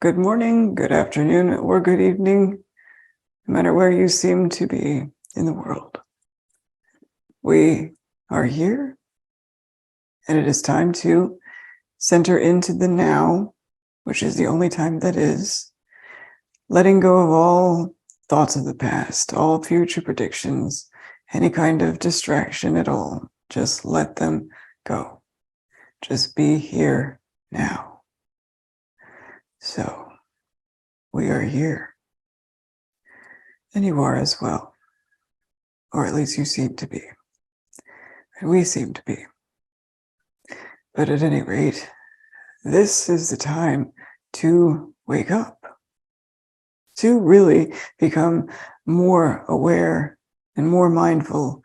good morning, good afternoon, or good evening, no matter where you seem to be in the world. We are here, and it is time to center into the now, which is the only time that is, letting go of all thoughts of the past, all future predictions, any kind of distraction at all. Just let them go. Just be here now. So, we are here. And you are as well. Or at least you seem to be. And we seem to be. But at any rate, this is the time to wake up. To really become more aware and more mindful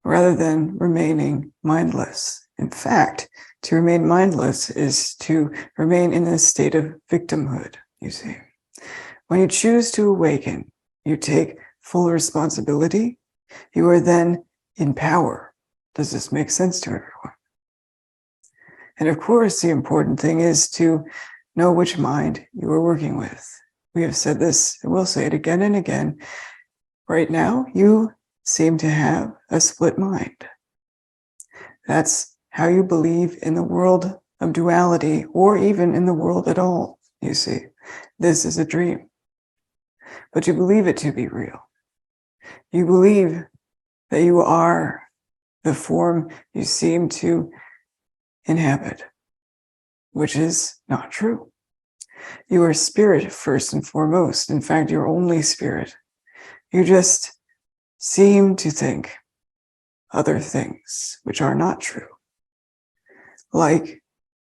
rather than remaining mindless. In fact, to remain mindless is to remain in a state of victimhood, you see. When you choose to awaken, you take full responsibility. You are then in power. Does this make sense to everyone? And of course, the important thing is to know which mind you are working with. We have said this, and we'll say it again and again. Right now, you seem to have a split mind. That's how you believe in the world of duality, or even in the world at all, you see. This is a dream. But you believe it to be real. You believe that you are the form you seem to inhabit, which is not true. You are spirit first and foremost. In fact, you're only spirit. You just seem to think other things which are not true. Like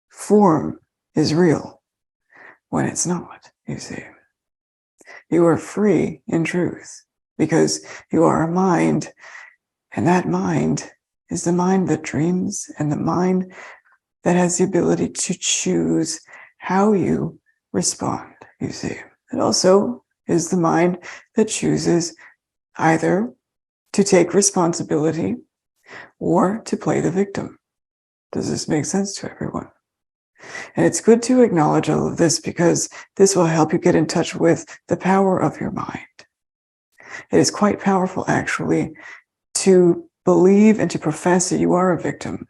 form is real when it's not, you see. You are free in truth because you are a mind, and that mind is the mind that dreams and the mind that has the ability to choose how you respond, you see. It also is the mind that chooses either to take responsibility or to play the victim. Does this make sense to everyone? And it's good to acknowledge all of this because this will help you get in touch with the power of your mind. It is quite powerful, actually, to believe and to profess that you are a victim.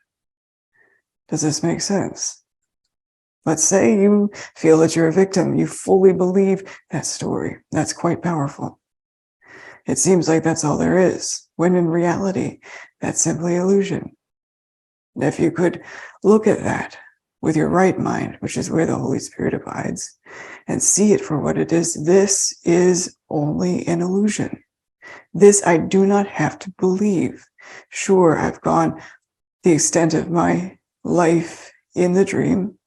Does this make sense? Let's say you feel that you're a victim. You fully believe that story. That's quite powerful. It seems like that's all there is, when in reality, that's simply illusion. And if you could look at that with your right mind, which is where the Holy Spirit abides, and see it for what it is, this is only an illusion. This I do not have to believe. Sure, I've gone the extent of my life in the dream,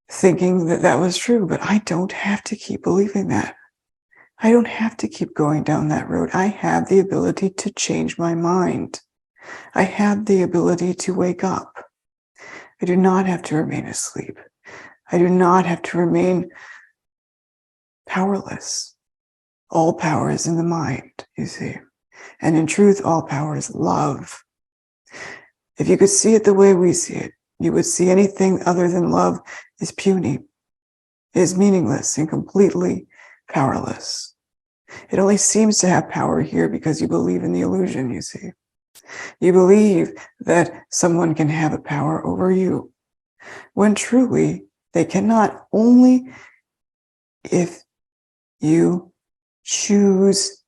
thinking that that was true, but I don't have to keep believing that. I don't have to keep going down that road. I have the ability to change my mind. I have the ability to wake up. I do not have to remain asleep. I do not have to remain powerless. All power is in the mind, you see. And in truth, all power is love. If you could see it the way we see it, you would see anything other than love is puny, is meaningless and completely powerless. It only seems to have power here because you believe in the illusion, you see. You believe that someone can have a power over you, when truly they cannot, only if you choose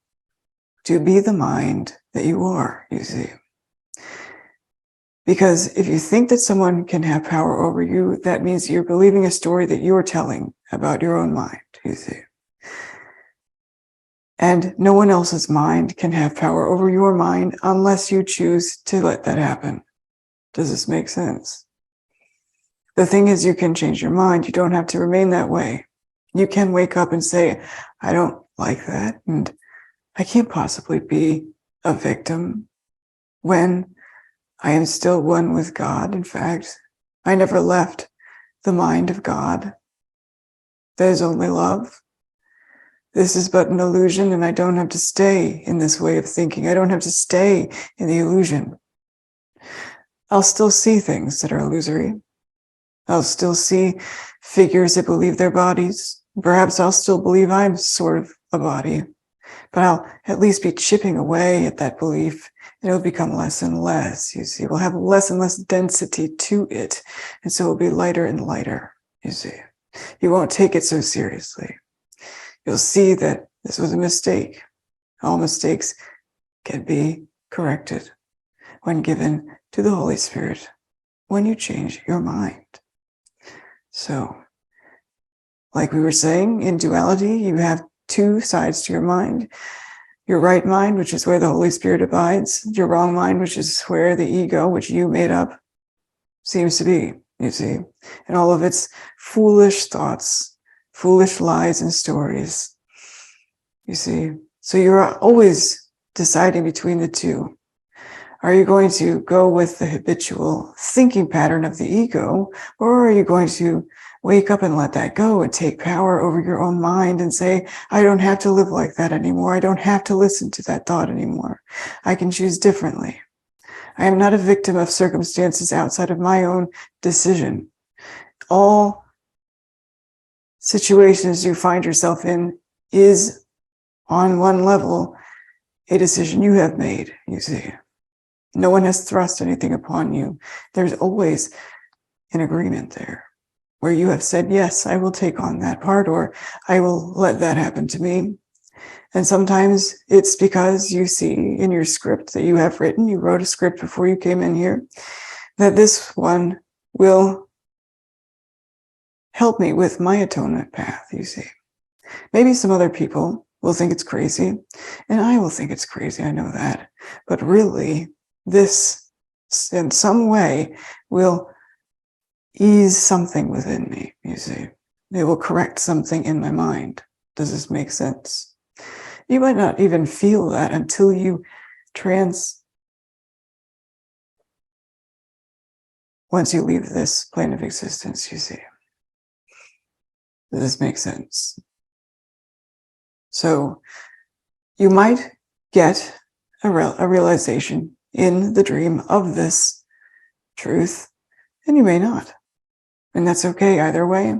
to be the mind that you are, you see. Because if you think that someone can have power over you, that means you're believing a story that you're telling about your own mind, you see. And no one else's mind can have power over your mind unless you choose to let that happen. Does this make sense? The thing is, you can change your mind. You don't have to remain that way. You can wake up and say, I don't like that, and I can't possibly be a victim when I am still one with God. In fact, I never left the mind of God. There's only love. This is but an illusion, and I don't have to stay in this way of thinking. I don't have to stay in the illusion. I'll still see things that are illusory. I'll still see figures that believe they're bodies. Perhaps I'll still believe I'm sort of a body, but I'll at least be chipping away at that belief. It'll become less and less, you see. We'll have less and less density to it. And so it'll be lighter and lighter, you see. You won't take it so seriously. You'll see that this was a mistake. All mistakes can be corrected when given to the Holy Spirit, when you change your mind. So, like we were saying, in duality, you have two sides to your mind. Your right mind, which is where the Holy Spirit abides. Your wrong mind, which is where the ego, which you made up, seems to be, you see. And all of its foolish thoughts, foolish lies and stories, you see. So you're always deciding between the two. Are you going to go with the habitual thinking pattern of the ego, or are you going to wake up and let that go and take power over your own mind and say, I don't have to live like that anymore. I don't have to listen to that thought anymore. I can choose differently. I am not a victim of circumstances outside of my own decision. All situations you find yourself in is, on one level, a decision you have made, you see. No one has thrust anything upon you. There's always an agreement there where you have said, yes, I will take on that part, or I will let that happen to me. And sometimes it's because you see in your script that you have written, you wrote a script before you came in here, that this one will help me with my atonement path, you see. Maybe some other people will think it's crazy, and I will think it's crazy, I know that. But really, this, in some way, will ease something within me, you see. It will correct something in my mind. Does this make sense? You might not even feel that until you once you leave this plane of existence, you see. Does this make sense? So you might get a realization in the dream of this truth, and you may not. And that's okay either way.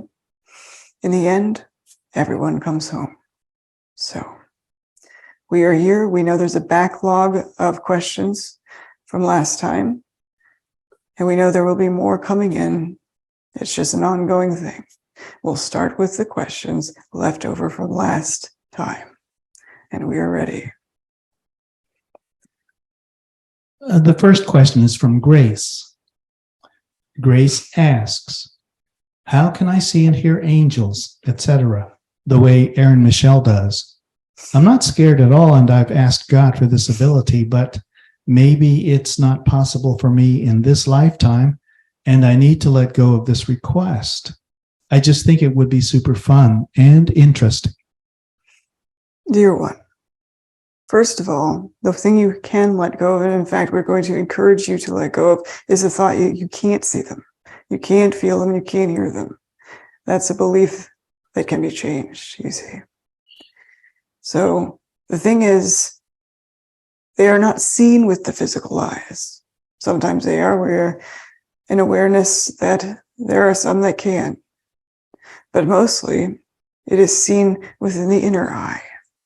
In the end, everyone comes home. So we are here. We know there's a backlog of questions from last time, and we know there will be more coming in. It's just an ongoing thing. We'll start with the questions left over from last time, and we are ready. The first question is from Grace. Grace asks, how can I see and hear angels, etc., the way Aaron Michelle does? I'm not scared at all, and I've asked God for this ability, but maybe it's not possible for me in this lifetime, and I need to let go of this request. I just think it would be super fun and interesting. Dear one, first of all, the thing you can let go of, and in fact, we're going to encourage you to let go of, is the thought you can't see them. You can't feel them. You can't hear them. That's a belief that can be changed, you see. So the thing is, they are not seen with the physical eyes. Sometimes they are. We're in awareness that there are some that can. But mostly, it is seen within the inner eye,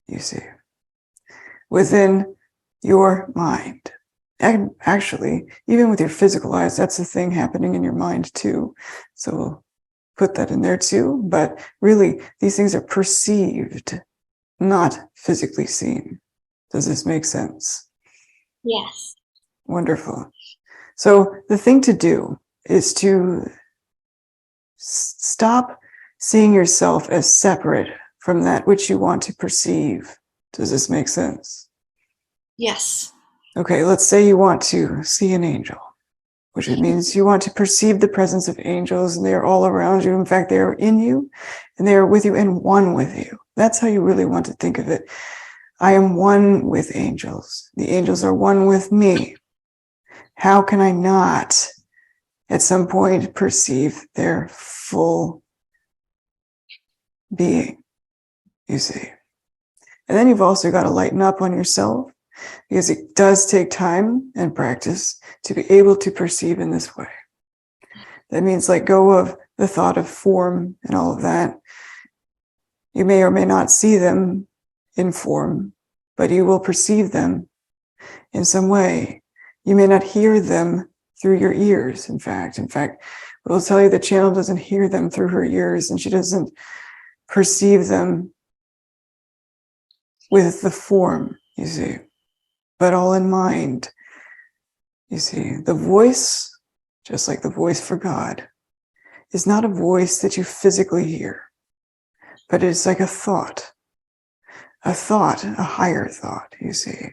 you see, within your mind. And actually, even with your physical eyes, that's the thing happening in your mind too. So we'll put that in there too. But really, these things are perceived, not physically seen. Does this make sense? Yes. Wonderful. So the thing to do is to stop seeing yourself as separate from that which you want to perceive. Does this make sense? Yes. Okay, let's say you want to see an angel, which means you want to perceive the presence of angels, and they are all around you. In fact, they are in you, and they are with you and one with you. That's how you really want to think of it. I am one with angels. The angels are one with me. How can I not, at some point, perceive their full being, you see? And then you've also got to lighten up on yourself, because it does take time and practice to be able to perceive in this way. That means let go of the thought of form and all of that. You may or may not see them in form, but you will perceive them in some way. You may not hear them through your ears, in fact. We'll tell you the channel doesn't hear them through her ears, and she doesn't perceive them with the form, you see, but all in mind. You see, the voice, just like the voice for God, is not a voice that you physically hear, but it's like a thought, a higher thought, you see,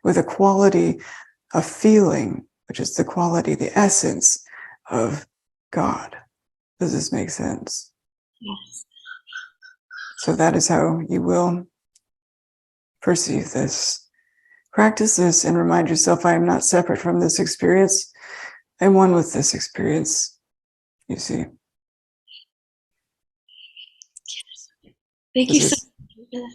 with a quality of feeling, which is the quality, the essence of God. Does this make sense? Yes. So that is how you will perceive this. Practice this and remind yourself, I am not separate from this experience. I'm one with this experience. You see. Thank you so much.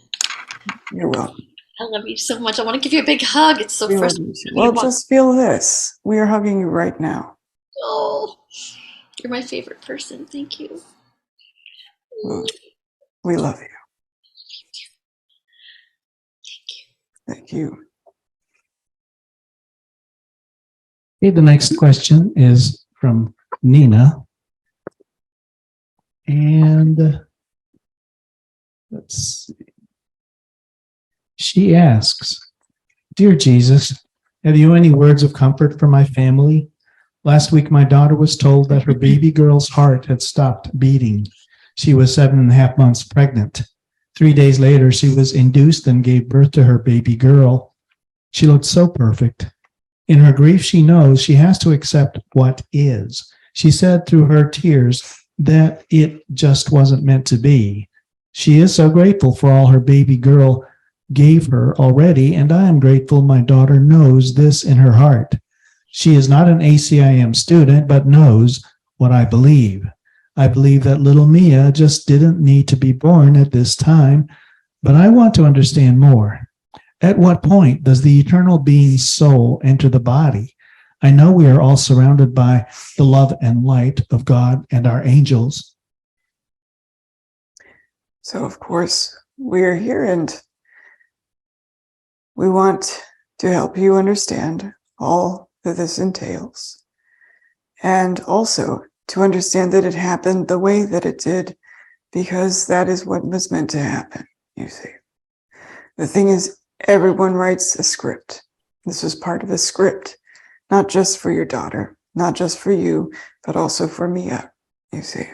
You're welcome. I love you so much. I want to give you a big hug. It's so frustrating. Well, just feel this. We are hugging you right now. Oh, you're my favorite person. Thank you. Well, we love you. Thank you. Okay, the next question is from Nina. And let's see. She asks, Dear Jesus, have you any words of comfort for my family? Last week, my daughter was told that her baby girl's heart had stopped beating. She was 7.5 months pregnant. 3 days later, she was induced and gave birth to her baby girl. She looked so perfect. In her grief, she knows she has to accept what is. She said through her tears that it just wasn't meant to be. She is so grateful for all her baby girl gave her already, and I am grateful my daughter knows this in her heart. She is not an ACIM student, but knows what I believe. I believe that little Mia just didn't need to be born at this time, but I want to understand more. At what point does the eternal being's soul enter the body? I know we are all surrounded by the love and light of God and our angels. So, of course, we're here and we want to help you understand all that this entails. And also to understand that it happened the way that it did, because that is what was meant to happen, you see. The thing is, everyone writes a script. This was part of the script, not just for your daughter, not just for you, but also for Mia, you see.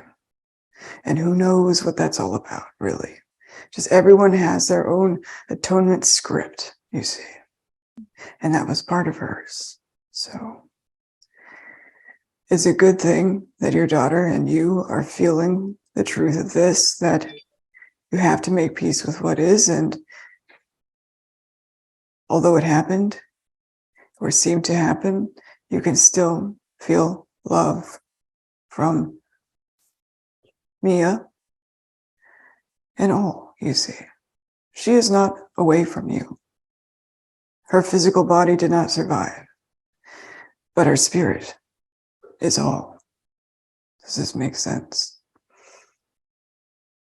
And who knows what that's all about, really. Just everyone has their own atonement script, you see. And that was part of hers. So it's a good thing that your daughter and you are feeling the truth of this, that you have to make peace with what is. And although it happened or seemed to happen, you can still feel love from Mia and all, you see. She is not away from you. Her physical body did not survive, but her spirit is all. Does this make sense?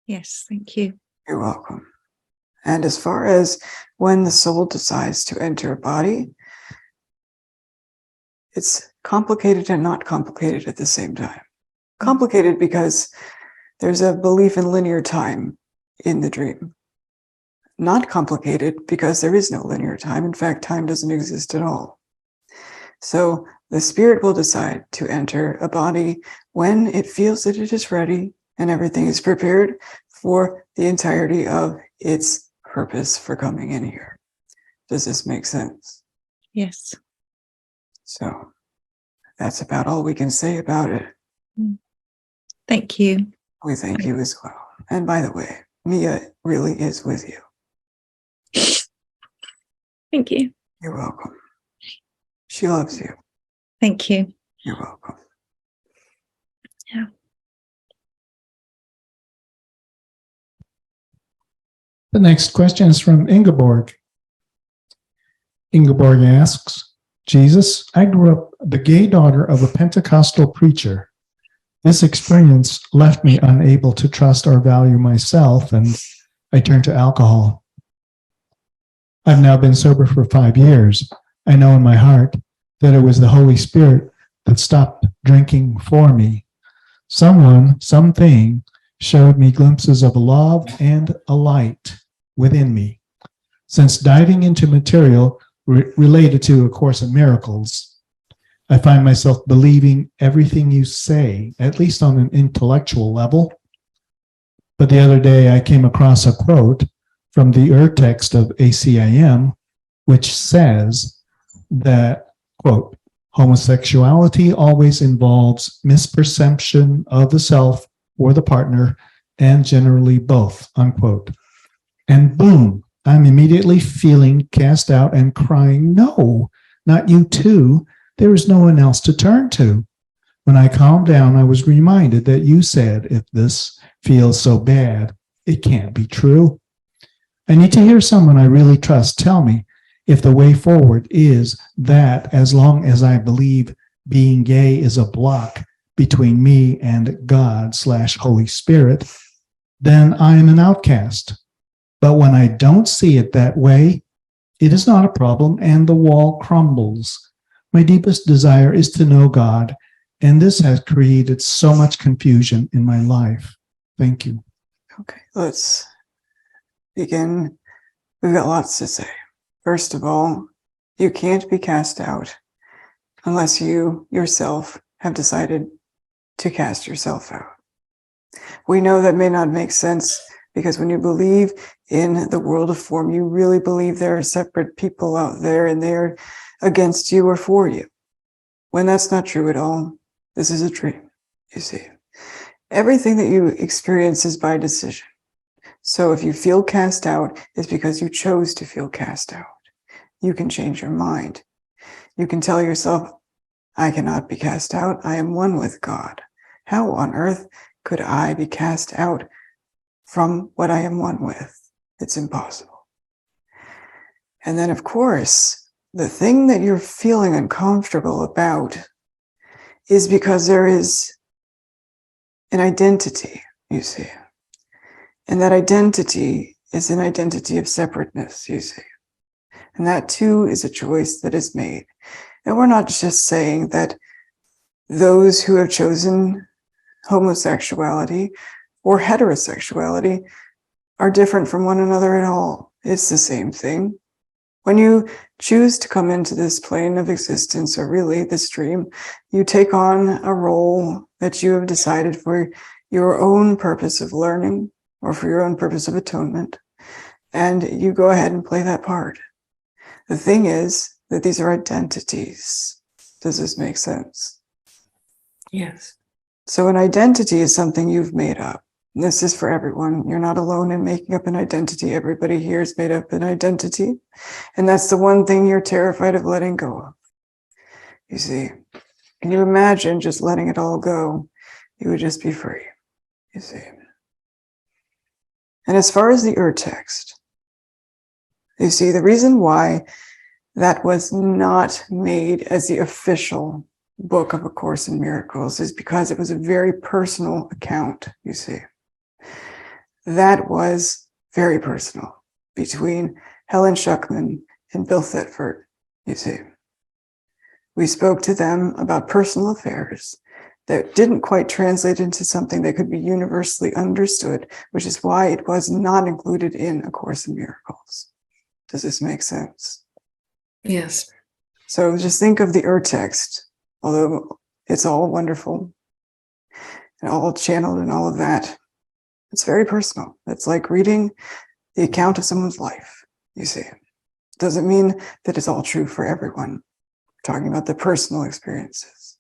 Yes, thank you. You're welcome. And as far as when the soul decides to enter a body, it's complicated and not complicated at the same time. Complicated because there's a belief in linear time in the dream. Not complicated because there is no linear time. In fact, time doesn't exist at all. So the spirit will decide to enter a body when it feels that it is ready and everything is prepared for the entirety of its purpose for coming in here. Does this make sense? Yes. So that's about all we can say about it. Thank you. We thank you as well. And by the way, Mia really is with you. Thank you. You're welcome. She loves you. Thank you. You're welcome. Yeah. The next question is from Ingeborg. Ingeborg asks, Jesus, I grew up the gay daughter of a Pentecostal preacher. This experience left me unable to trust or value myself, and I turned to alcohol. I've now been sober for 5 years. I know in my heart that it was the Holy Spirit that stopped drinking for me. Someone, something, showed me glimpses of love and a light within me. Since diving into material related to A Course in Miracles, I find myself believing everything you say, at least on an intellectual level. But the other day I came across a quote from the text of ACIM, which says that, quote, homosexuality always involves misperception of the self or the partner, and generally both, unquote. And boom, I'm immediately feeling cast out and crying, no, not you too. There is no one else to turn to. When I calmed down, I was reminded that you said, if this feels so bad, it can't be true. I need to hear someone I really trust tell me if the way forward is that as long as I believe being gay is a block between me and God/Holy Spirit, then I am an outcast. But when I don't see it that way, it is not a problem and the wall crumbles. My deepest desire is to know God, and this has created so much confusion in my life. Thank you. Okay, let's begin. We've got lots to say. First of all, you can't be cast out unless you yourself have decided to cast yourself out. We know that may not make sense because when you believe in the world of form, you really believe there are separate people out there and they're against you or for you. When that's not true at all, this is a dream, you see. Everything that you experience is by decision. So if you feel cast out, it's because you chose to feel cast out. You can change your mind. You can tell yourself, I cannot be cast out. I am one with God. How on earth could I be cast out from what I am one with? It's impossible. And then, of course, the thing that you're feeling uncomfortable about is because there is an identity, you see. And that identity is an identity of separateness, you see. And that too is a choice that is made. And we're not just saying that those who have chosen homosexuality or heterosexuality are different from one another at all. It's the same thing. When you choose to come into this plane of existence, or really this dream, you take on a role that you have decided for your own purpose of learning or for your own purpose of atonement, and you go ahead and play that part. The thing is that these are identities. Does this make sense? Yes. So an identity is something you've made up. And this is for everyone. You're not alone in making up an identity. Everybody here has made up an identity. And that's the one thing you're terrified of letting go of. You see, can you imagine just letting it all go? You would just be free, you see. And as far as the text, you see, the reason why that was not made as the official book of A Course in Miracles is because it was a very personal account, you see. That was very personal between Helen Schuckman and Bill Thetford, you see. We spoke to them about personal affairs that didn't quite translate into something that could be universally understood, which is why it was not included in A Course in Miracles. Does this make sense? Yes. So just think of the text, although it's all wonderful and all channeled and all of that. It's very personal. It's like reading the account of someone's life, you see. Doesn't mean that it's all true for everyone. We're talking about the personal experiences.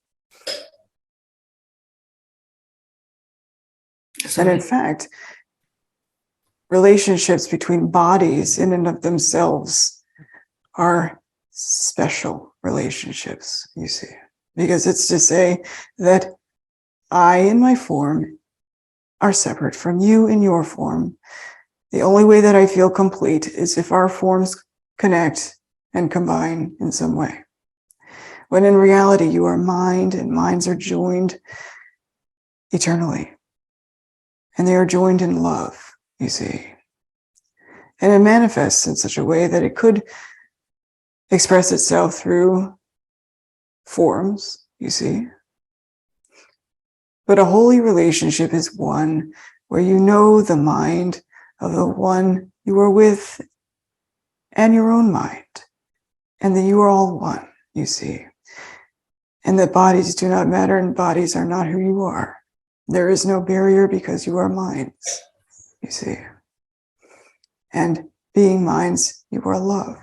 And in fact, relationships between bodies in and of themselves are special relationships, you see. Because it's to say that I in my form are separate from you in your form. The only way that I feel complete is if our forms connect and combine in some way. When in reality, you are mind and minds are joined eternally. And they are joined in love, you see. And it manifests in such a way that it could express itself through forms, you see. But a holy relationship is one where you know the mind of the one you are with and your own mind, and that you are all one, you see. And that bodies do not matter and bodies are not who you are. There is no barrier because you are minds, you see. And being minds, you are love.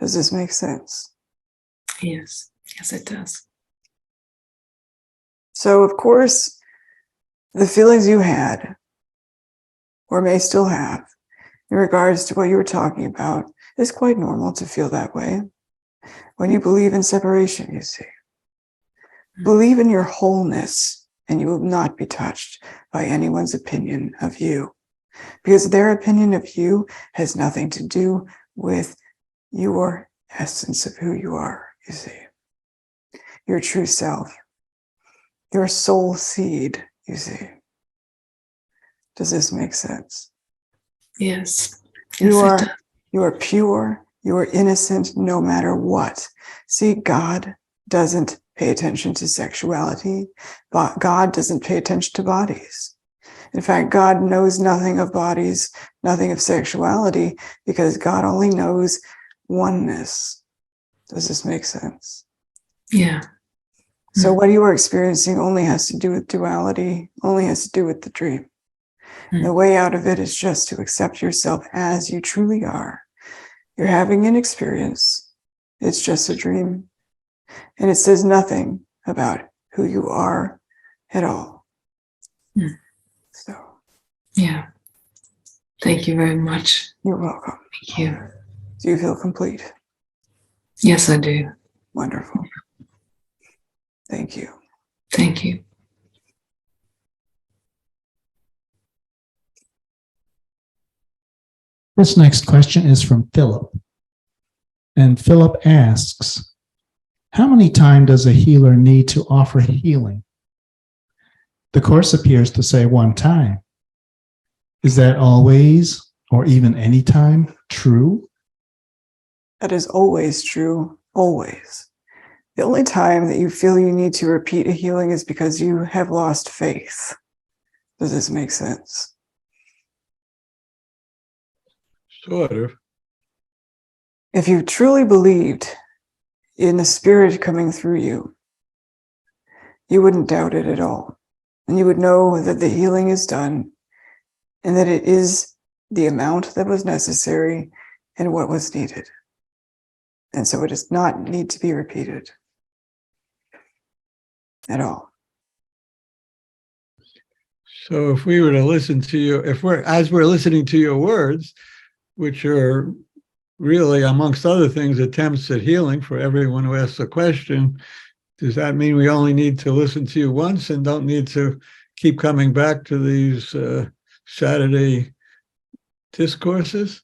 Does this make sense? Yes. Yes, it does. So, of course, the feelings you had, or may still have, in regards to what you were talking about, is quite normal to feel that way. When you believe in separation, you see. Believe in your wholeness, and you will not be touched by anyone's opinion of you. Because their opinion of you has nothing to do with your essence of who you are, you see. Your true self. Your soul seed, you see. Does this make sense? Yes. Yes, You it does. are pure, you are innocent no matter what. See, God doesn't pay attention to sexuality, but God doesn't pay attention to bodies. In fact, God knows nothing of bodies, nothing of sexuality, because God only knows oneness. Does this make sense? Yeah. So what you are experiencing only has to do with duality, only has to do with the dream. The way out of it is just to accept yourself as you truly are. You're having an experience. It's just a dream. And it says nothing about who you are at all. So Yeah. Thank you very much. you're welcome. Thank you. Do you feel complete? Yes, I do. Wonderful. Thank you. Thank you. This next question is from Philip. And Philip asks, how many times does a healer need to offer healing? The Course appears to say one time. Is that always, or even any time, true? That is always true, always. The only time that you feel you need to repeat a healing is because you have lost faith. Does this make sense? Sort of. If you truly believed in the spirit coming through you, you wouldn't doubt it at all. And you would know that the healing is done and that it is the amount that was necessary and what was needed. And so it does not need to be repeated at all. So if we were to listen to you, as we're listening to your words, which are really, amongst other things, attempts at healing for everyone who asks a question, does that mean we only need to listen to you once and don't need to keep coming back to these Saturday discourses?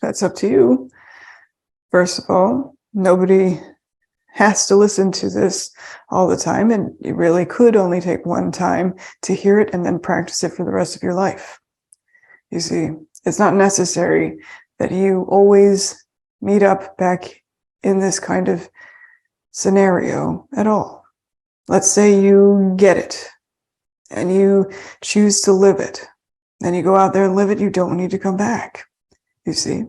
That's up to you. First of all, nobody has to listen to this all the time, and you really could only take one time to hear it and then practice it for the rest of your life. You see, it's not necessary that you always meet up back in this kind of scenario at all. Let's say you get it and you choose to live it. Then you go out there and live it. You don't need to come back, you see,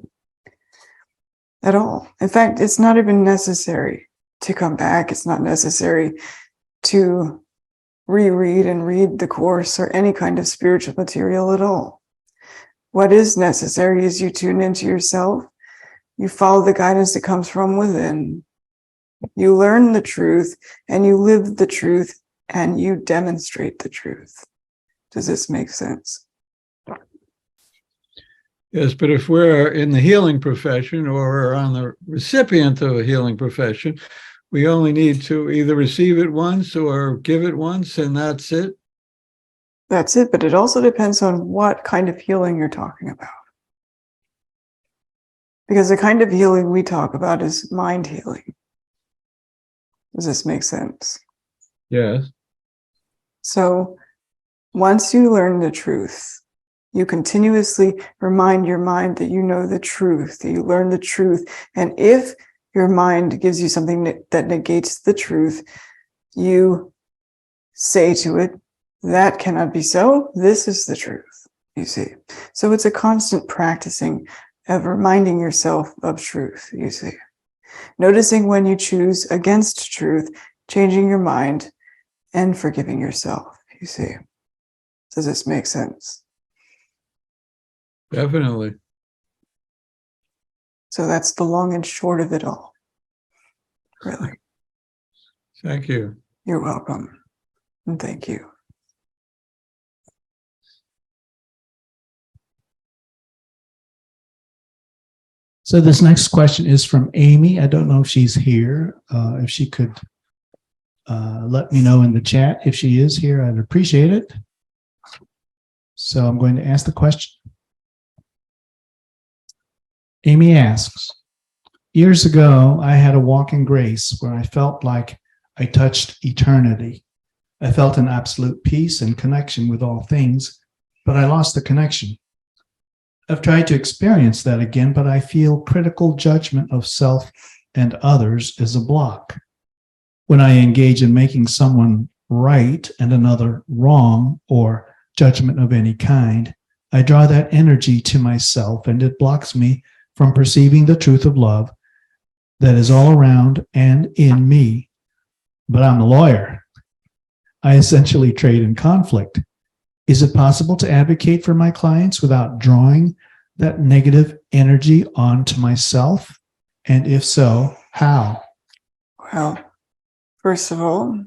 at all. In fact, it's not even necessary to come back. It's not necessary to reread and read the Course or any kind of spiritual material at all. What is necessary is you tune into yourself, you follow the guidance that comes from within, you learn the truth, and you live the truth, and you demonstrate the truth. Does this make sense? Yes, but if we're in the healing profession or we're on the recipient of a healing profession, we only need to either receive it once or give it once, and that's it. That's it, but it also depends on what kind of healing you're talking about. Because the kind of healing we talk about is mind healing. Does this make sense? Yes. So once you learn the truth, you continuously remind your mind that you know the truth, that you learn the truth. And if your mind gives you something that negates the truth, you say to it, that cannot be so. This is the truth, you see. So it's a constant practicing of reminding yourself of truth, you see. Noticing when you choose against truth, changing your mind and forgiving yourself, you see. Does this make sense? Definitely. So that's the long and short of it all. Really. Thank you. You're welcome. And thank you. So this next question is from Amy. I don't know if she's here. If she could let me know in the chat if she is here, I'd appreciate it. So I'm going to ask the question. Amy asks, years ago, I had a walk in grace where I felt like I touched eternity. I felt an absolute peace and connection with all things, but I lost the connection. I've tried to experience that again, but I feel critical judgment of self and others is a block. When I engage in making someone right and another wrong, or judgment of any kind, I draw that energy to myself, and it blocks me from perceiving the truth of love that is all around and in me. But I'm a lawyer. I essentially trade in conflict. Is it possible to advocate for my clients without drawing that negative energy onto myself? And if so, how? Well, first of all,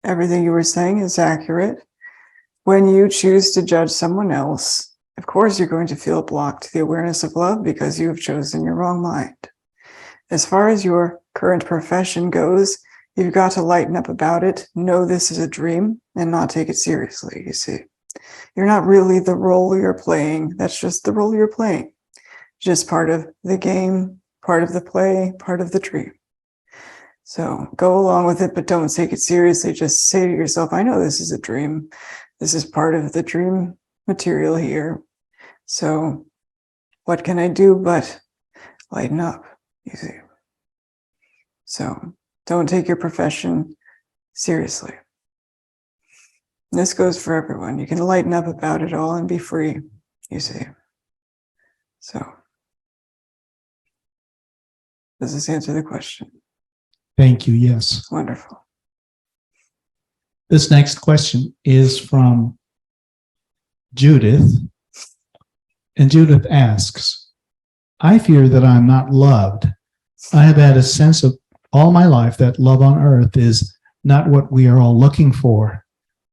everything you were saying is accurate. When you choose to judge someone else, of course, you're going to feel blocked to the awareness of love because you have chosen your wrong mind. As far as your current profession goes, you've got to lighten up about it, know this is a dream, and not take it seriously, you see. You're not really the role you're playing. That's just the role you're playing. Just part of the game, part of the play, part of the dream. So go along with it, but don't take it seriously. Just say to yourself, I know this is a dream. This is part of the dream material here. So what can I do but lighten up, you see? So don't take your profession seriously. This goes for everyone. You can lighten up about it all and be free, you see. So does this answer the question? Thank you. Yes. Wonderful. This next question is from Judith. And Judith asks, I fear that I'm not loved. I have had a sense of all my life that love on earth is not what we are all looking for.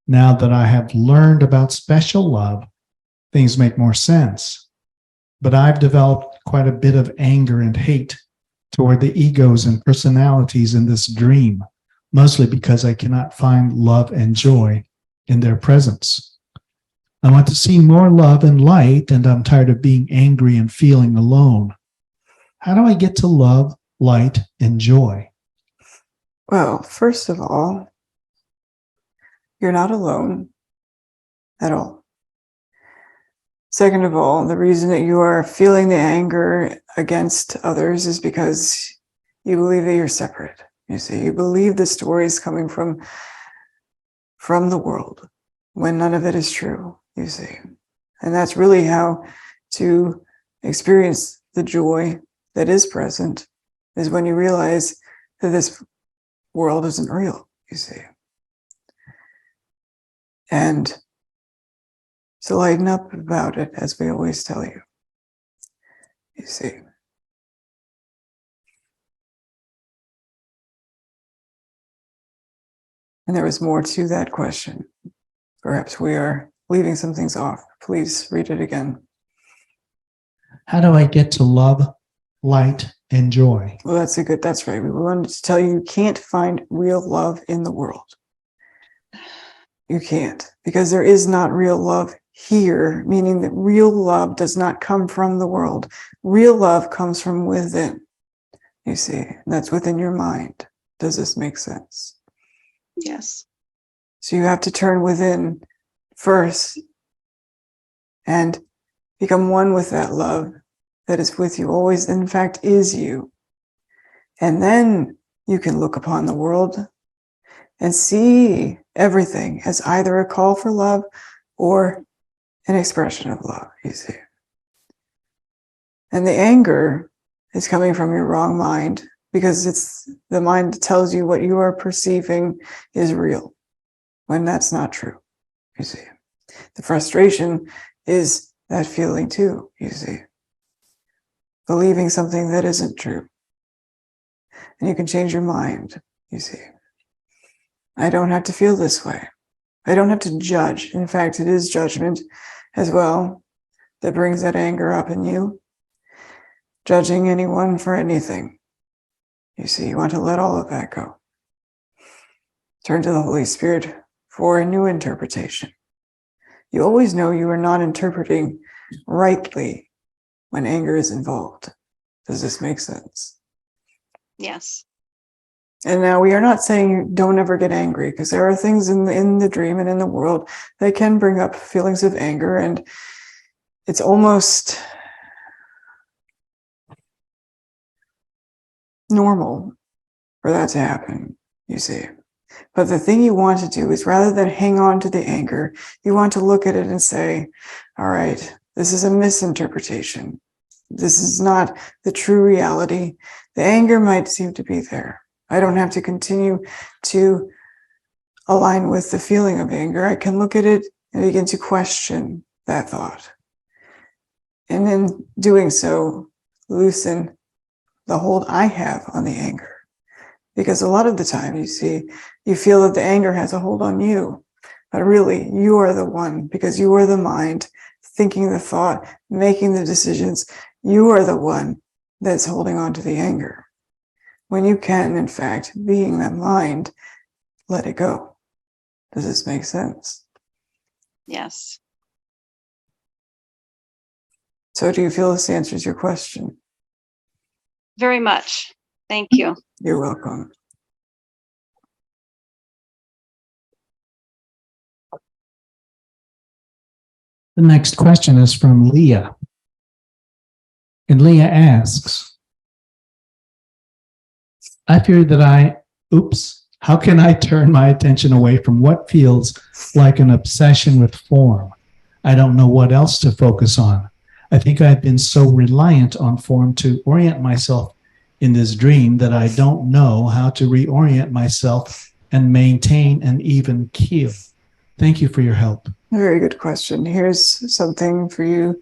Now that I have learned about special love, things make more sense. But I've developed quite a bit of anger and hate toward the egos and personalities in this dream, mostly because I cannot find love and joy in their presence. I want to see more love and light, and I'm tired of being angry and feeling alone. How do I get to love, light, and joy? Well, first of all, you're not alone at all. Second of all, the reason that you are feeling the anger against others is because you believe that you're separate. You see, you believe the story is coming from the world when none of it is true, you see. And that's really how to experience the joy that is present, is when you realize that this world isn't real, you see. And to lighten up about it, as we always tell you, you see. And there was more to that question. Perhaps we are leaving some things off. Please read it again. How do I get to love, light, and joy? Well, that's right. We wanted to tell you can't find real love in the world. You can't, because there is not real love here, meaning that real love does not come from the world. Real love comes from within, you see, and that's within your mind. Does this make sense? Yes. So you have to turn within first and become one with that love that is with you always, in fact, is you. And then you can look upon the world and see everything as either a call for love or an expression of love, you see. And the anger is coming from your wrong mind, because it's the mind that tells you what you are perceiving is real, when that's not true, you see. The frustration is that feeling too, you see. Believing something that isn't true. And you can change your mind, you see. I don't have to feel this way. I don't have to judge. In fact, it is judgment as well that brings that anger up in you. Judging anyone for anything. You see, you want to let all of that go. Turn to the Holy Spirit for a new interpretation. You always know you are not interpreting rightly when anger is involved. Does this make sense? Yes. And now we are not saying don't ever get angry, because there are things in the dream and in the world that can bring up feelings of anger, and it's almost normal for that to happen, you see. But the thing you want to do is, rather than hang on to the anger, you want to look at it and say, all right, this is a misinterpretation. This is not the true reality. The anger might seem to be there. I don't have to continue to align with the feeling of anger. I can look at it and begin to question that thought. And in doing so, loosen the hold I have on the anger. Because a lot of the time, you see, you feel that the anger has a hold on you. But really, you are the one, because you are the mind thinking the thought, making the decisions. You are the one that's holding on to the anger. When you can, in fact, being that mind, let it go. Does this make sense? Yes. So do you feel this answers your question? Very much. Thank you. You're welcome. The next question is from Leah. And Leah asks, I fear that how can I turn my attention away from what feels like an obsession with form? I don't know what else to focus on. I think I've been so reliant on form to orient myself in this dream that I don't know how to reorient myself and maintain an even keel. Thank you for your help. Very good question. Here's something for you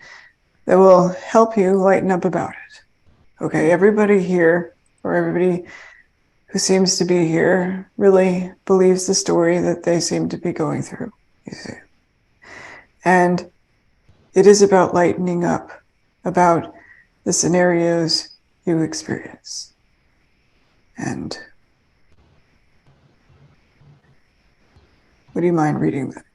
that will help you lighten up about it. Okay, everybody here, or everybody who seems to be here, really believes the story that they seem to be going through, you see. And it is about lightening up about the scenarios you experience. And would you mind reading that?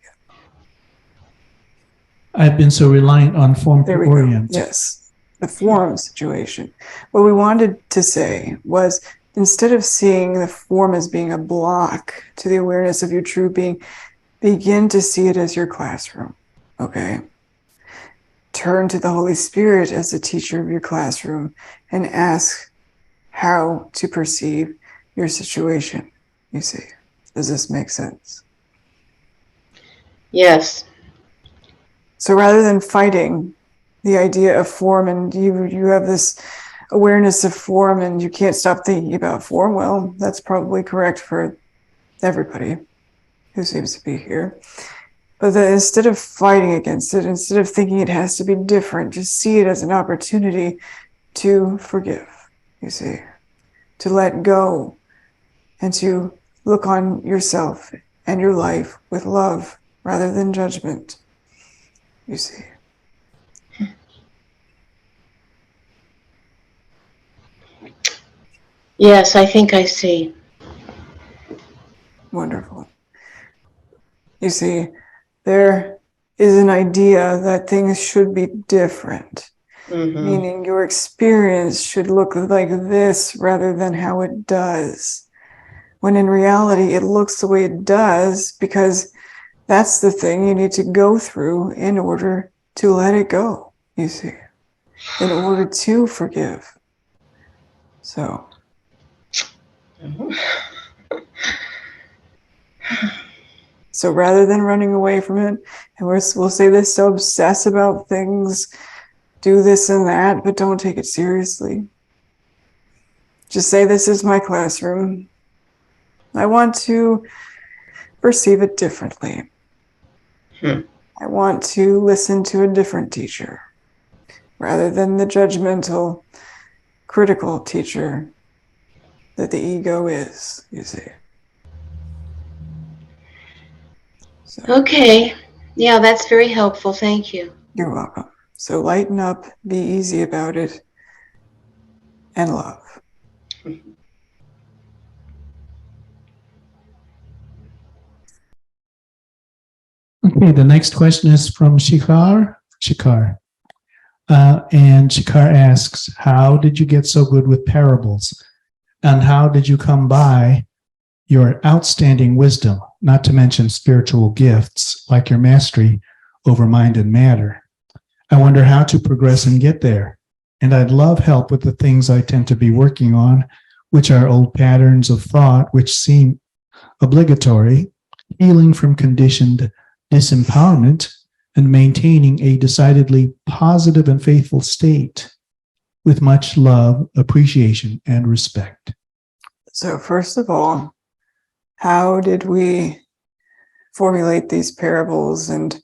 I've been so reliant on form to There we orient. go. Yes, the form situation. What we wanted to say was, instead of seeing the form as being a block to the awareness of your true being, begin to see it as your classroom, okay? Turn to the Holy Spirit as the teacher of your classroom and ask how to perceive your situation, you see. Does this make sense? Yes. So rather than fighting the idea of form, and you have this awareness of form and you can't stop thinking about form, well, that's probably correct for everybody who seems to be here. But instead of fighting against it, instead of thinking it has to be different, just see it as an opportunity to forgive, you see, to let go, and to look on yourself and your life with love rather than judgment, you see. Yes, I think I see. Wonderful. You see, there is an idea that things should be different, meaning your experience should look like this rather than how it does. when in reality it looks the way it does because that's the thing you need to go through in order to let it go, you see, in order to forgive. So. So rather than running away from it, and we'll say this, so obsess about things, do this and that, but don't take it seriously. Just say, this is my classroom. I want to perceive it differently. I want to listen to a different teacher rather than the judgmental, critical teacher that the ego is, you see. So, Okay. Yeah, that's very helpful. Thank you. you're welcome. So lighten up, be easy about it, and love. Okay, the next question is from Shikar. And Shikar asks, how did you get so good with parables? And how did you come by your outstanding wisdom, not to mention spiritual gifts like your mastery over mind and matter? I wonder how to progress and get there. And I'd love help with the things I tend to be working on, which are old patterns of thought which seem obligatory, healing from conditioned disempowerment, and maintaining a decidedly positive and faithful state with much love, appreciation, and respect. So first of all, how did we formulate these parables and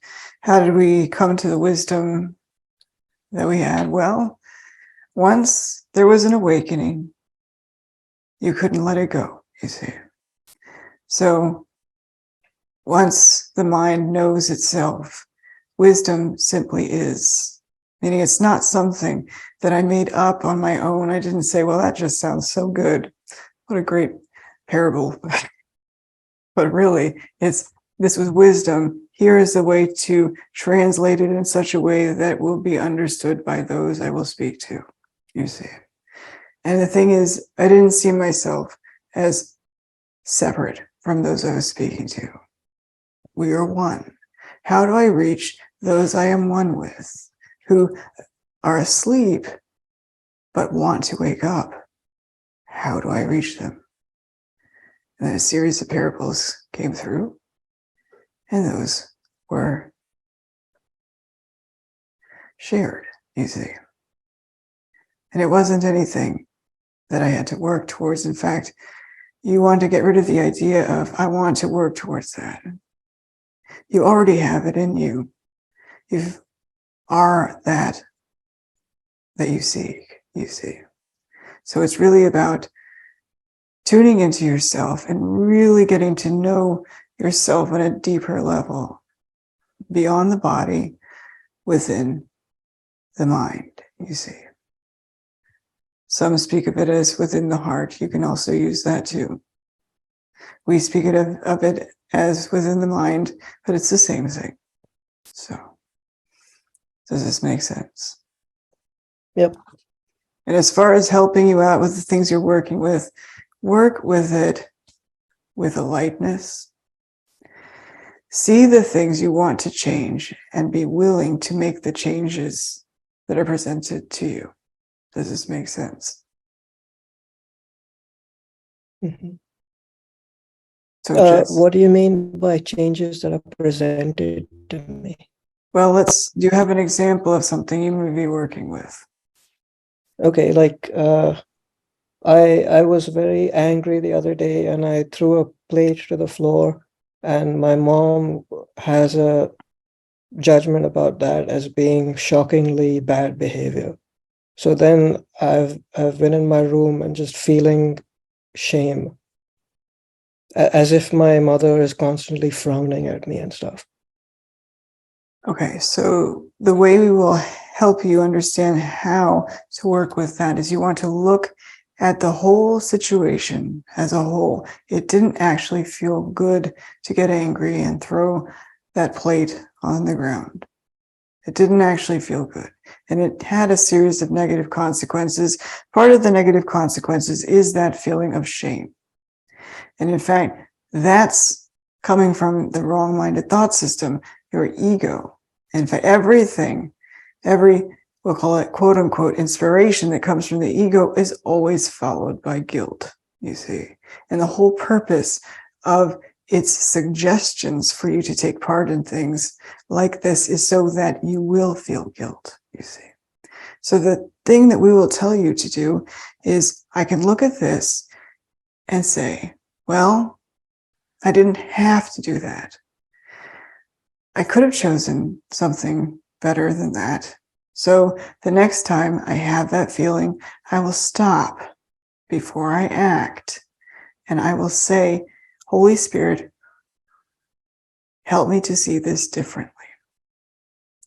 how did we come to the wisdom that we had? Well, once there was an awakening, you couldn't let it go, you see. So once the mind knows itself, wisdom simply is. Meaning it's not something that I made up on my own. I didn't say, well, that just sounds so good. What a great parable. But really, this was wisdom. Here is the way to translate it in such a way that will be understood by those I will speak to, you see. And the thing is, I didn't see myself as separate from those I was speaking to. We are one. How do I reach those I am one with, who are asleep but want to wake up? How do I reach them? And then a series of parables came through, and those were shared, you see. And it wasn't anything that I had to work towards. In fact, you want to get rid of the idea of, I want to work towards that. You already have it in you. You are that you seek, you see. So it's really about tuning into yourself and really getting to know yourself on a deeper level, beyond the body, within the mind, you see. Some speak of it as within the heart. You can also use that too. We speak of it as within the mind, but it's the same thing. So, does this make sense? Yep. And as far as helping you out with the things you're working with, work with it with a lightness. See the things you want to change and be willing to make the changes that are presented to you. Does this make sense? Mhm. So What do you mean by changes that are presented to me? well, do you have an example of something you may be working with? Okay, like I was very angry the other day and I threw a plate to the floor, and my mom has a judgment about that as being shockingly bad behavior. So then I've been in my room and just feeling shame, as if my mother is constantly frowning at me and stuff. Okay, so the way we will help you understand how to work with that is you want to look at the whole situation as a whole. It didn't actually feel good to get angry and throw that plate on the ground. It didn't actually feel good. And it had a series of negative consequences. Part of the negative consequences is that feeling of shame. And in fact, that's coming from the wrong-minded thought system, your ego. In fact, everything, we'll call it quote unquote inspiration that comes from the ego is always followed by guilt, you see. And the whole purpose of its suggestions for you to take part in things like this is so that you will feel guilt, you see. So the thing that we will tell you to do is, I can look at this and say, well, I didn't have to do that. I could have chosen something better than that. So the next time I have that feeling, I will stop before I act. And I will say, Holy Spirit, help me to see this differently.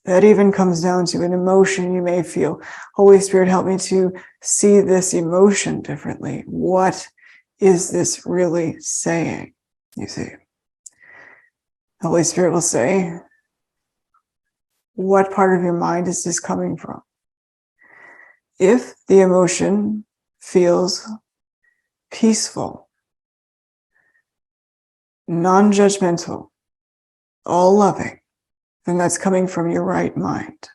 That even comes down to an emotion you may feel. Holy Spirit, help me to see this emotion differently. What is this really saying? You see, the Holy Spirit will say, what part of your mind is this coming from? If the emotion feels peaceful, non-judgmental, all loving, then that's coming from your right mind.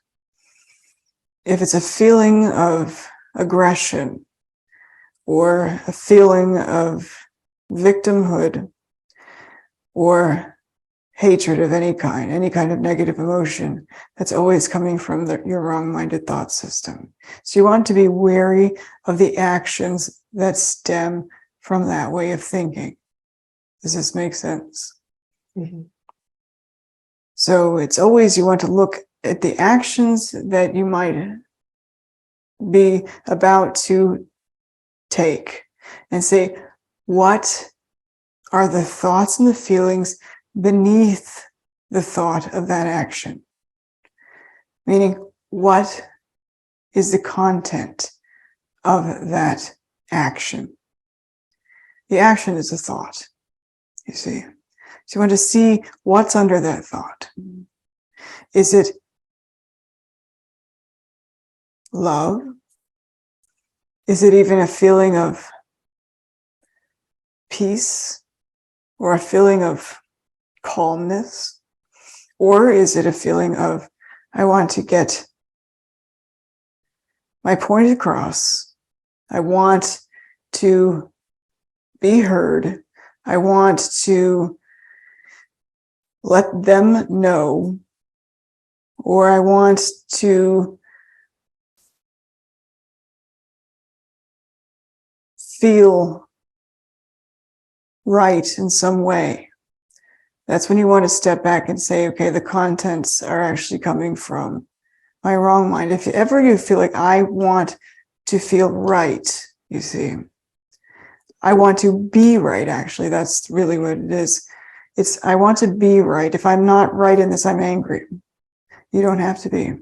If it's a feeling of aggression or a feeling of victimhood or hatred of any kind of negative emotion, that's always coming from your wrong-minded thought system. So you want to be wary of the actions that stem from that way of thinking. Does this make sense? Mm-hmm. So it's always, you want to look at the actions that you might be about to take and say, what are the thoughts and the feelings beneath the thought of that action? Meaning, what is the content of that action? The action is a thought, you see. So you want to see what's under that thought. Is it love? Is it even a feeling of peace or a feeling of calmness? Or is it a feeling of, I want to get my point across. I want to be heard. I want to let them know, or I want to feel right in some way. That's when you want to step back and say, okay, the contents are actually coming from my wrong mind. If ever you feel like, I want to feel right, you see, I want to be right, actually, that's really what it is. It's, I want to be right. If I'm not right in this, I'm angry. You don't have to be.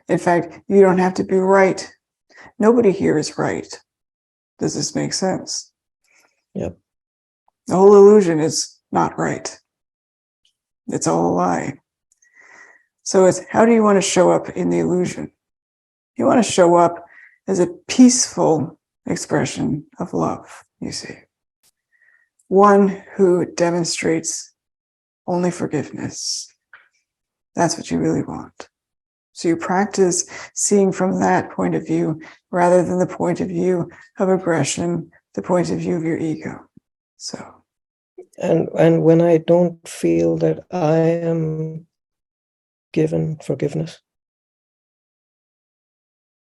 In fact, you don't have to be right. Nobody here is right. Does this make sense? Yep. The whole illusion is not right. It's all a lie. So it's, how do you want to show up in the illusion? You want to show up as a peaceful expression of love, you see. One who demonstrates only forgiveness. That's what you really want. So you practice seeing from that point of view rather than the point of view of aggression, the point of view of your ego. So. And when I don't feel that I am given forgiveness.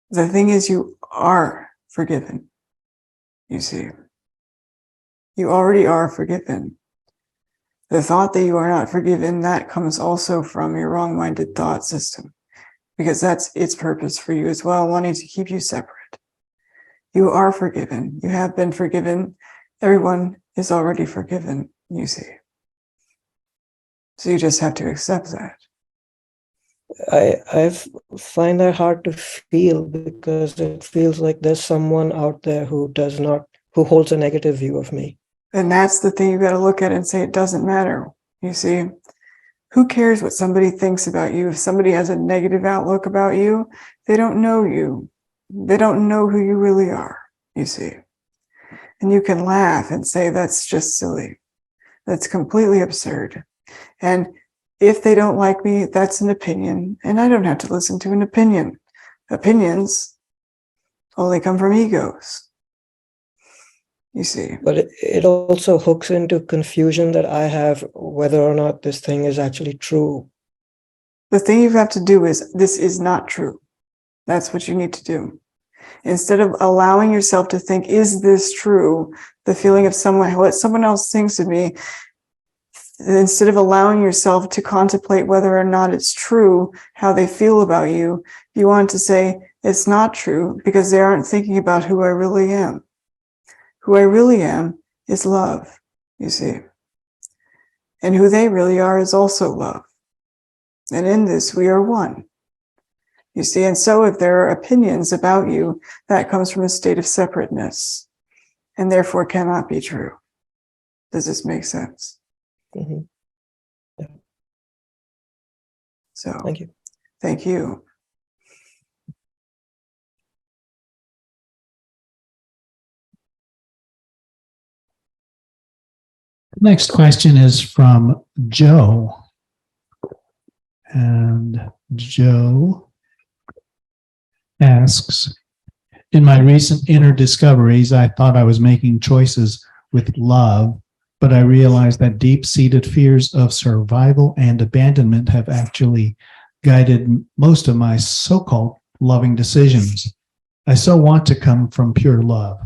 The thing is, you are forgiven. You see. You already are forgiven. The thought that you are not forgiven, that comes also from your wrong-minded thought system, because that's its purpose for you as well, wanting to keep you separate. You are forgiven. You have been forgiven. Everyone is already forgiven, you see. So you just have to accept that. I find that hard to feel because it feels like there's someone out there who holds a negative view of me. And that's the thing you got to look at and say, it doesn't matter. You see, who cares what somebody thinks about you? If somebody has a negative outlook about you, they don't know you. They don't know who you really are, you see. And you can laugh and say, that's just silly. That's completely absurd. And if they don't like me, that's an opinion. And I don't have to listen to an opinion. Opinions only come from egos. You see. But it also hooks into confusion that I have whether or not this thing is actually true. The thing you have to do is, this is not true. That's what you need to do. Instead of allowing yourself to think, is this true? The feeling of what someone else thinks of me, instead of allowing yourself to contemplate whether or not it's true, how they feel about you, you want to say, it's not true because they aren't thinking about who I really am. Who I really am is love, you see. And who they really are is also love. And in this, we are one. You see, and so if there are opinions about you, that comes from a state of separateness and therefore cannot be true. Does this make sense? Mm-hmm. Yeah. So, Thank you. Thank you. Next question is from Joe. And Joe asks, in my recent inner discoveries, I thought I was making choices with love, but I realized that deep-seated fears of survival and abandonment have actually guided most of my so-called loving decisions. I so want to come from pure love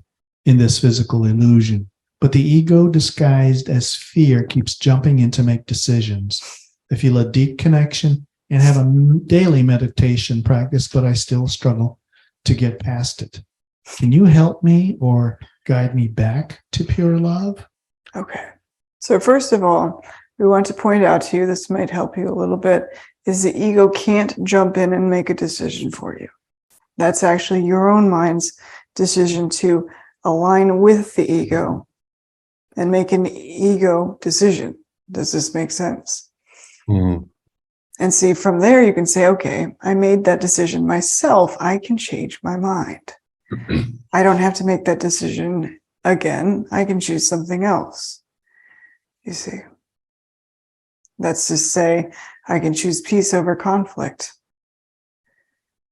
in this physical illusion, but the ego disguised as fear keeps jumping in to make decisions. I feel a deep connection and have a daily meditation practice, but I still struggle to get past it. Can you help me or guide me back to pure love? Okay. So first of all, we want to point out to you, this might help you a little bit, is the ego can't jump in and make a decision for you. That's actually your own mind's decision to align with the ego and make an ego decision. Does this make sense? Mm-hmm. And see, from there you can say, okay, I made that decision myself. I can change my mind. I don't have to make that decision again. I can choose something else. You see, that's to say, I can choose peace over conflict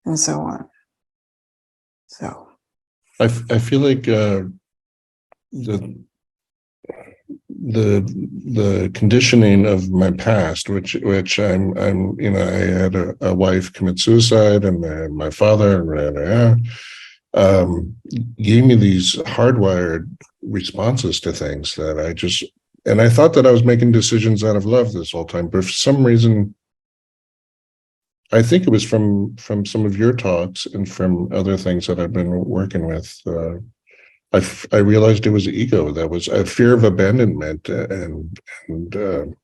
and so on. So I feel like the conditioning of my past, which I'm I had a wife commit suicide, and my father gave me these hardwired responses to things that and I thought that I was making decisions out of love this whole time, but for some reason, I think it was from some of your talks and from other things that I've been working with. I realized it was ego. That was a fear of abandonment and to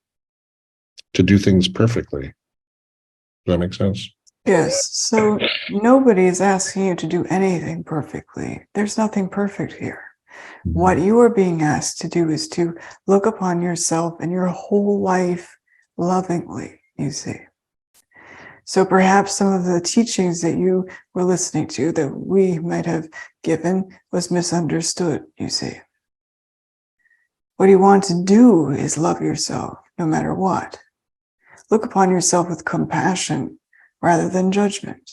do things perfectly. Does that make sense? yes, so nobody is asking you to do anything perfectly. There's nothing perfect here. What you are being asked to do is to look upon yourself and your whole life lovingly, you see. So perhaps some of the teachings that you were listening to that we might have given was misunderstood, you see. What you want to do is love yourself no matter what. Look upon yourself with compassion rather than judgment.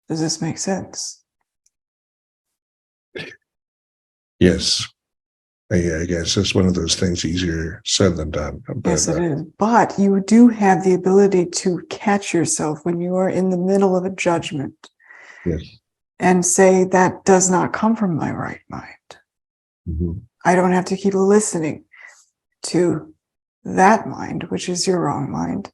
Does this make sense? Yes. I guess it's one of those things easier said than done. But, yes, it is. But you do have the ability to catch yourself when you are in the middle of a judgment. Yes. And say, that does not come from my right mind. Mm-hmm. I don't have to keep listening to that mind, which is your wrong mind.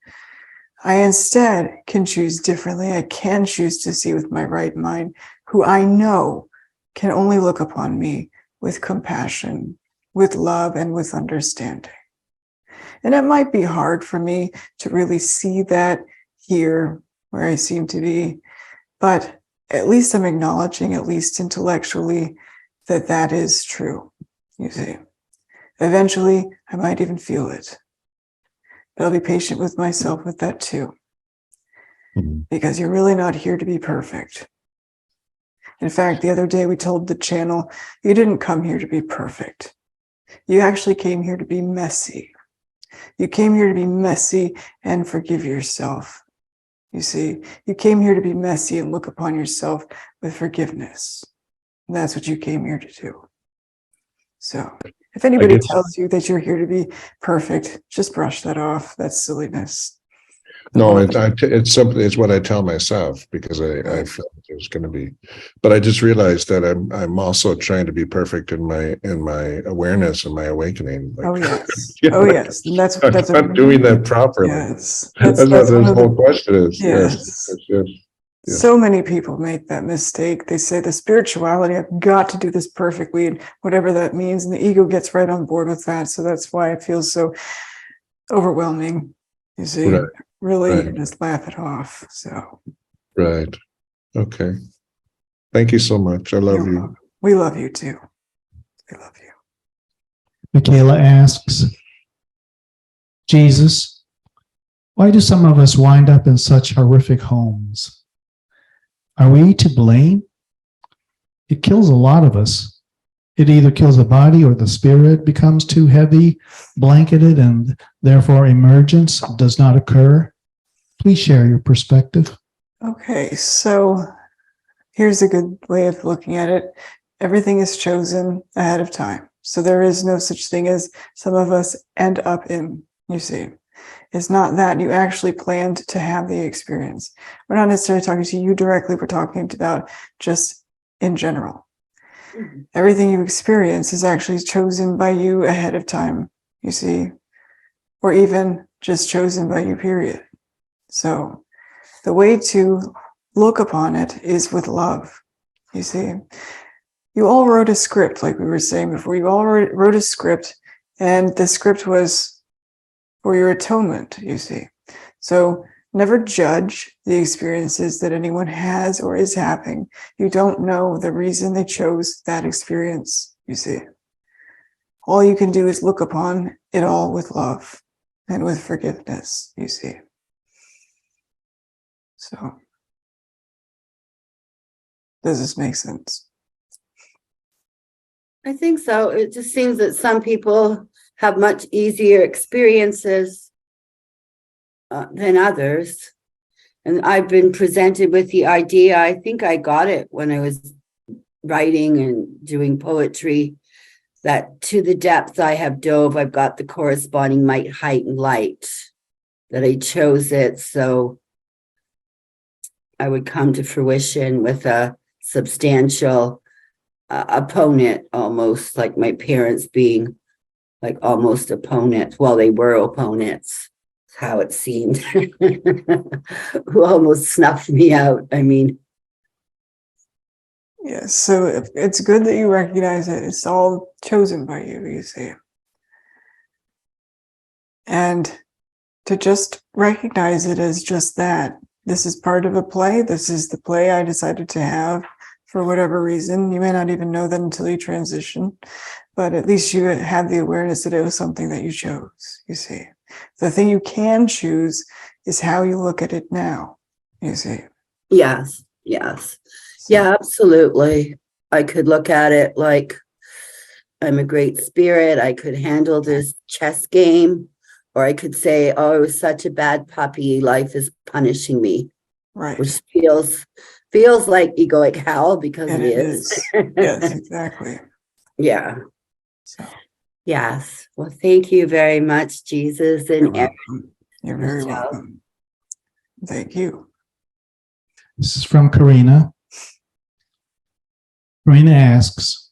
I instead can choose differently. I can choose to see with my right mind, who I know can only look upon me with compassion, with love, and with understanding. And it might be hard for me to really see that here where I seem to be, but at least I'm acknowledging, at least intellectually, that that is true, you see. Eventually, I might even feel it. But I'll be patient with myself with that too. Because you're really not here to be perfect. In fact, the other day we told the channel, you didn't come here to be perfect. You actually came here to be messy. You came here to be messy and forgive yourself. You see, you came here to be messy and look upon yourself with forgiveness. And that's what you came here to do. So if anybody tells you that you're here to be perfect, just brush that off. That's silliness. No, it's something. It's what I tell myself because I felt there's going to be, but I just realized that I'm also trying to be perfect in my awareness and my awakening. Like, Oh yes, you know, oh yes. And that's I'm not doing that properly. Yes, That's what one this of the- whole question is. Yes. Yes. So many people make that mistake. They say the spirituality, I've got to do this perfectly, and whatever that means, and the ego gets right on board with that. So that's why it feels so overwhelming. You see, Right. really, Right. you just laugh it off. So Right. Okay. Thank you so much. I love you're you. welcome. We love you too. We love you. Michaela asks, Jesus, why do some of us wind up in such horrific homes? Are we to blame? It kills a lot of us. It either kills the body or the spirit becomes too heavy, blanketed, and therefore emergence does not occur. Please share your perspective. Okay, so here's a good way of looking at it. Everything is chosen ahead of time. So there is no such thing as some of us end up in, you see. It's not that you actually planned to have the experience. We're not necessarily talking to you directly. We're talking about just in general. Everything you experience is actually chosen by you ahead of time, you see, or even just chosen by you, period. So the way to look upon it is with love, you see. You all wrote a script, like we were saying before. You all wrote a script, and the script was for your atonement, you see. So never judge the experiences that anyone has or is having. You don't know the reason they chose that experience, you see. All you can do is look upon it all with love and with forgiveness, you see. So, does this make sense? I think so. It just seems that some people have much easier experiences than others. And I've been presented with the idea, I think I got it when I was writing and doing poetry, that to the depth I have dove, I've got the corresponding might, height, and light, that I chose it so I would come to fruition with a substantial opponent, almost like my parents being like almost opponents. Well, they were opponents, how it seemed, who almost snuffed me out. I mean, Yes, so it's good that you recognize it. It's all chosen by you, you see. And to just recognize it as just that. This is part of a play. This is the play I decided to have for whatever reason. You may not even know that until you transition, but at least you have the awareness that it was something that you chose, you see. The thing you can choose is how you look at it now, you see. yes. Yeah, absolutely. I could look at it like I'm a great spirit. I could handle this chess game, or I could say, oh, I was such a bad puppy. Life is punishing me. Right. Which feels like egoic hell, because And it is. Yes, exactly. Yeah. So Yes. Well, thank you very much, Jesus. you're And welcome. You're very Michelle. welcome. Thank you. This is from Karina. Karina asks,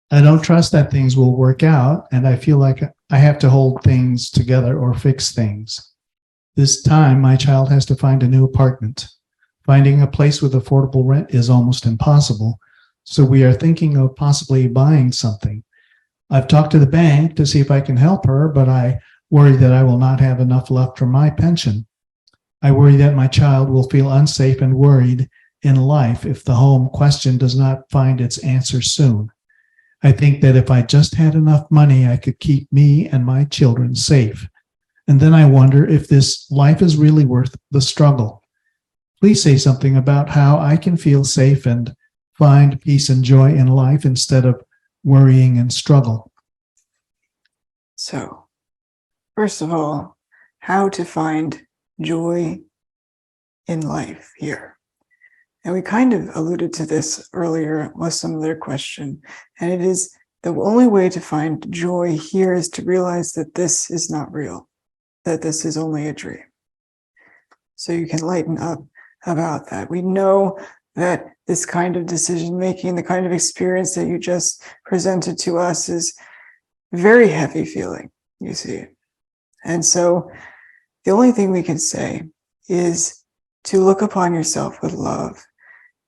I don't trust that things will work out, and I feel like I have to hold things together or fix things. This time, my child has to find a new apartment. Finding a place with affordable rent is almost impossible, so we are thinking of possibly buying something. I've talked to the bank to see if I can help her, but I worry that I will not have enough left from my pension. I worry that my child will feel unsafe and worried in life if the home question does not find its answer soon. I think that if I just had enough money, I could keep me and my children safe. And then I wonder if this life is really worth the struggle. please say something about how I can feel safe and find peace and joy in life instead of worrying and struggle. So, first of all, how to find joy in life here. And we kind of alluded to this earlier with some of their question. And it is the only way to find joy here is to realize that this is not real, that this is only a dream. So you can lighten up about that. We know that this kind of decision making, the kind of experience that you just presented to us is very heavy feeling, you see. And so the only thing we can say is to look upon yourself with love.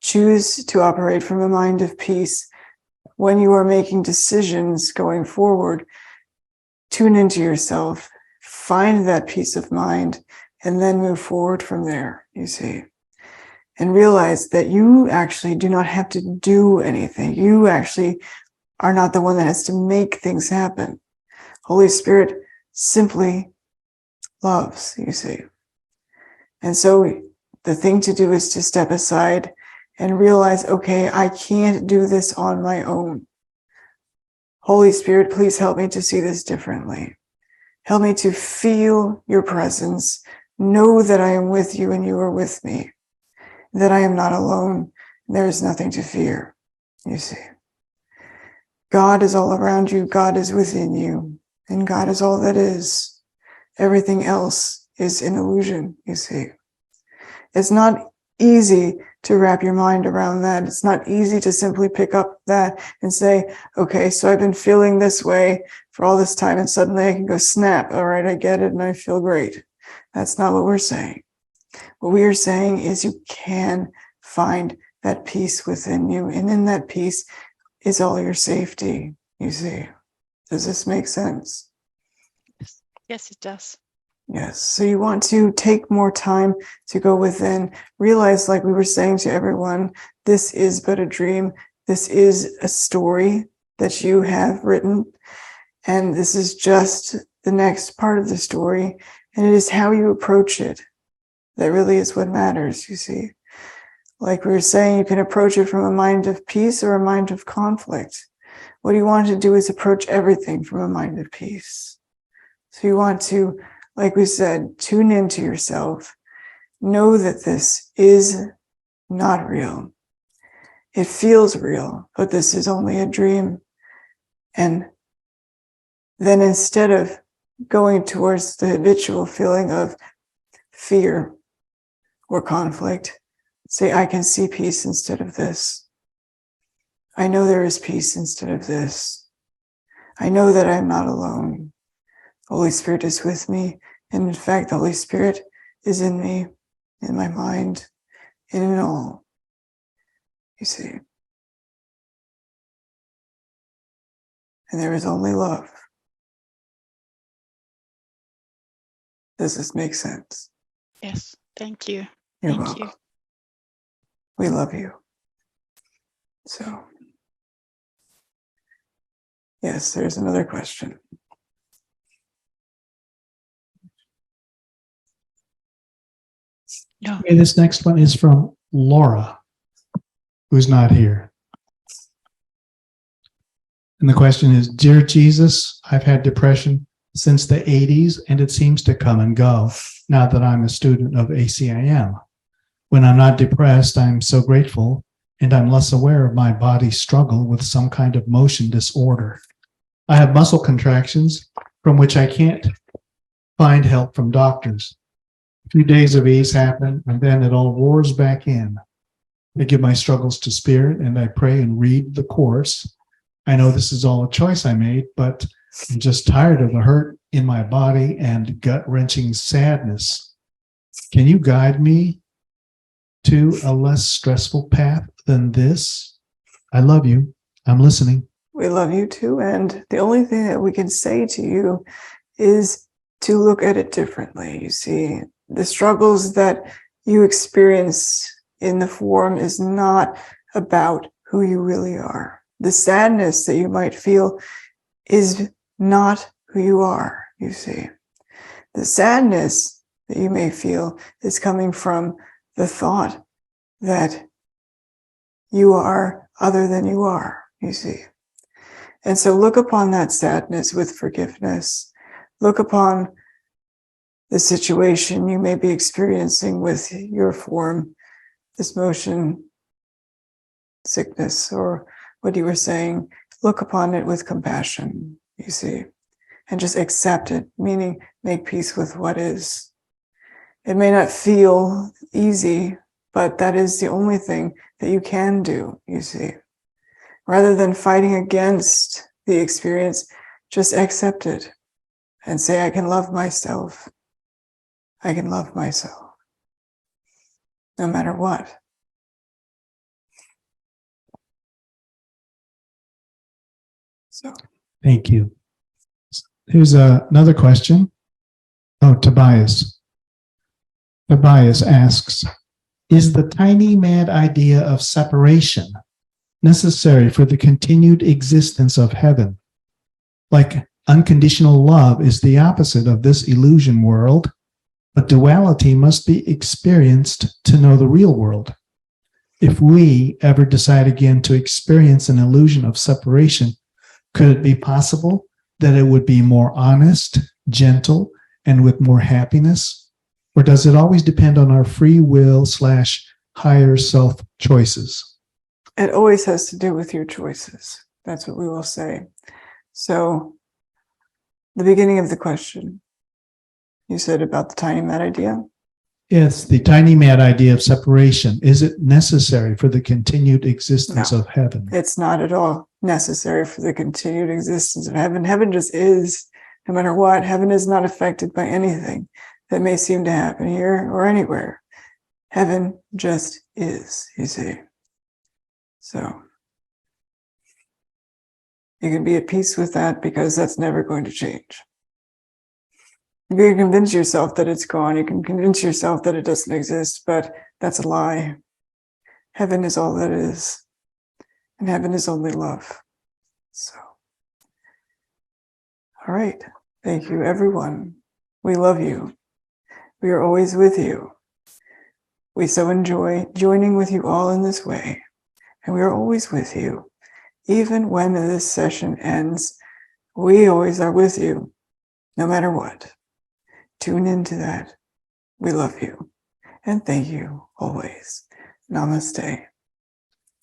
Choose to operate from a mind of peace. When you are making decisions going forward, tune into yourself, find that peace of mind, and then move forward from there, you see. And realize that you actually do not have to do anything. You actually are not the one that has to make things happen. Holy Spirit simply loves, you see. And so the thing to do is to step aside and realize, okay, I can't do this on my own. Holy Spirit, please help me to see this differently. Help me to feel your presence, know that I am with you and you are with me, that I am not alone. There is nothing to fear, you see. God is all around you. God is within you. And God is all that is. Everything else is an illusion, you see. It's not easy to wrap your mind around that. It's not easy to simply pick up that and say, okay, so I've been feeling this way for all this time and suddenly I can go snap. All right, I get it and I feel great. That's not what we're saying. What we are saying is you can find that peace within you. And in that peace is all your safety, you see. Does this make sense? Yes, it does. Yes. So you want to take more time to go within, realize, like we were saying to everyone, this is but a dream. This is a story that you have written. And this is just the next part of the story. And it is how you approach it. That really is what matters, you see. Like we were saying, you can approach it from a mind of peace or a mind of conflict. What you want to do is approach everything from a mind of peace. So you want to, like we said, tune into yourself. Know that this is not real. It feels real, but this is only a dream. And then instead of going towards the habitual feeling of fear or conflict, say, I can see peace instead of this. I know there is peace instead of this. I know that I'm not alone. Holy Spirit is with me. And in fact, the Holy Spirit is in me, in my mind, and in all. You see. And there is only love. Does this make sense? Yes, thank you. You're Thank welcome. you. We love you. So, yes, there's another question. No. Okay, this next one is from Laura, who's not here. And the question is, Dear Jesus, I've had depression since the 80s, and it seems to come and go now that I'm a student of ACIM. When I'm not depressed, I'm so grateful, and I'm less aware of my body's struggle with some kind of motion disorder. I have muscle contractions from which I can't find help from doctors. A few days of ease happen, and then it all roars back in. I give my struggles to Spirit, and I pray and read the Course. I know this is all a choice I made, but I'm just tired of the hurt in my body and gut-wrenching sadness. Can you guide me to a less stressful path than this? I love you. I'm listening. We love you too. And the only thing that we can say to you is to look at it differently. You see, the struggles that you experience in the form is not about who you really are. The sadness that you might feel is not who you are, you see. The sadness that you may feel is coming from the thought that you are other than you are, you see. And so look upon that sadness with forgiveness. Look upon the situation you may be experiencing with your form, this motion sickness, or what you were saying. Look upon it with compassion, you see, and just accept it, meaning make peace with what is. It may not feel easy, but that is the only thing that you can do, you see. Rather than fighting against the experience, just accept it and say, I can love myself. I can love myself, no matter what. So, Thank you. Here's another question. Oh, Tobias. Tobias asks, is the tiny mad idea of separation necessary for the continued existence of heaven? Like unconditional love is the opposite of this illusion world, but duality must be experienced to know the real world. If we ever decide again to experience an illusion of separation, could it be possible that it would be more honest, gentle, and with more happiness? Or does it always depend on our free will / higher self choices? it always has to do with your choices. That's what we will say. So, the beginning of the question, you said about the tiny mad idea? Yes, the tiny mad idea of separation. Is it necessary for the continued existence of heaven? It's not at all necessary for the continued existence of heaven. Heaven just is, no matter what. Heaven is not affected by anything that may seem to happen here or anywhere. Heaven just is, you see. So, you can be at peace with that because that's never going to change. You can convince yourself that it's gone. You can convince yourself that it doesn't exist, but that's a lie. Heaven is all that is. And heaven is only love. So, all right. Thank you, everyone. We love you. We are always with you. We so enjoy joining with you all in this way. And we are always with you. Even when this session ends, we always are with you, no matter what. Tune into that. We love you. And thank you always. Namaste.